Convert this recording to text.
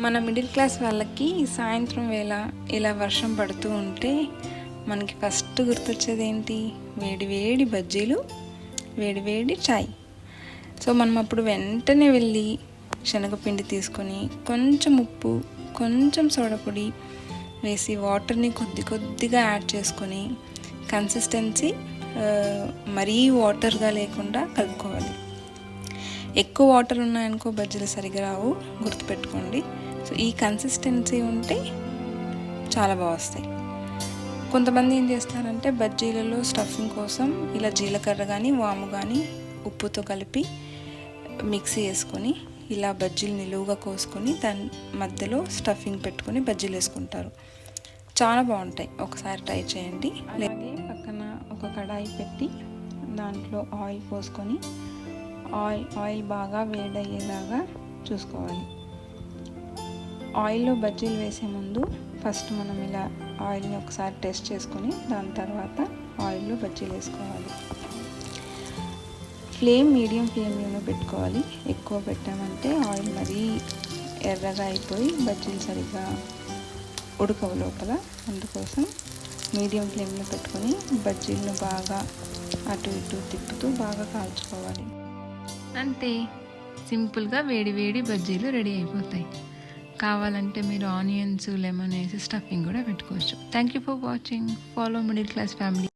మన middle class వాళ్ళకి సాయంత్రం వేళ ఇలా వర్షం పడుతూ ఉంటే మనకి ఫస్ట్ గుర్తొచ్చేది ఏంటి? వేడి వేడి బజ్జీలు, వేడి వేడి చాయ్. సో మనం అప్పుడు వెంటనే వెళ్ళి శనగపిండి తీసుకొని కొంచెం ఉప్పు, కొంచెం సోడా పొడి వేసి వాటర్ని కొద్దిగా యాడ్ చేసుకొని కన్సిస్టెన్సీ మరీ వాటర్గా లేకుండా కలుపుకోవాలి. ఎక్కువ వాటర్ ఉన్నాయనుకో బజ్జీలు సరిగా రావు, గుర్తుపెట్టుకోండి. సో ఈ కన్సిస్టెన్సీ ఉంటే చాలా బాగా వస్తాయి. కొంతమంది ఏం చేస్తారంటే బజ్జీలలో స్టఫింగ్ కోసం ఇలా జీలకర్ర కానీ వాము కానీ ఉప్పుతో కలిపి మిక్సీ వేసుకొని ఇలా బజ్జీలు నిలువుగా కోసుకొని దాని మధ్యలో స్టఫింగ్ పెట్టుకొని బజ్జీలు వేసుకుంటారు. చాలా బాగుంటాయి, ఒకసారి ట్రై చేయండి. అలాగే పక్కన ఒక కడాయి పెట్టి దాంట్లో ఆయిల్ పోసుకొని ఆయిల్ బాగా వేడయ్యేలాగా చూసుకోవాలి. ఆయిల్లో బజ్జీలు వేసే ముందు ఫస్ట్ మనం ఇలా ఆయిల్ని ఒకసారి టెస్ట్ చేసుకొని దాని తర్వాత ఆయిల్లో బజ్జీలు వేసుకోవాలి. ఫ్లేమ్ మీడియం ఫ్లేమ్లోనే పెట్టుకోవాలి. ఎక్కువ పెట్టామంటే ఆయిల్ మరీ ఎర్రగా అయిపోయి బజ్జీలు సరిగ్గా ఉడకవు లోపల. అందుకోసం మీడియం ఫ్లేమ్లో పెట్టుకొని బజ్జీలను బాగా అటు ఇటు తిప్పుతూ బాగా కాల్చుకోవాలి. అంతే, సింపుల్గా వేడి వేడి బజ్జీలు రెడీ అయిపోతాయి. కావాలంటే మీరు ఆనియన్స్, లెమన్ వేసి స్టఫింగ్ కూడా పెట్టుకోవచ్చు. Thank you for watching. Follow middle class family.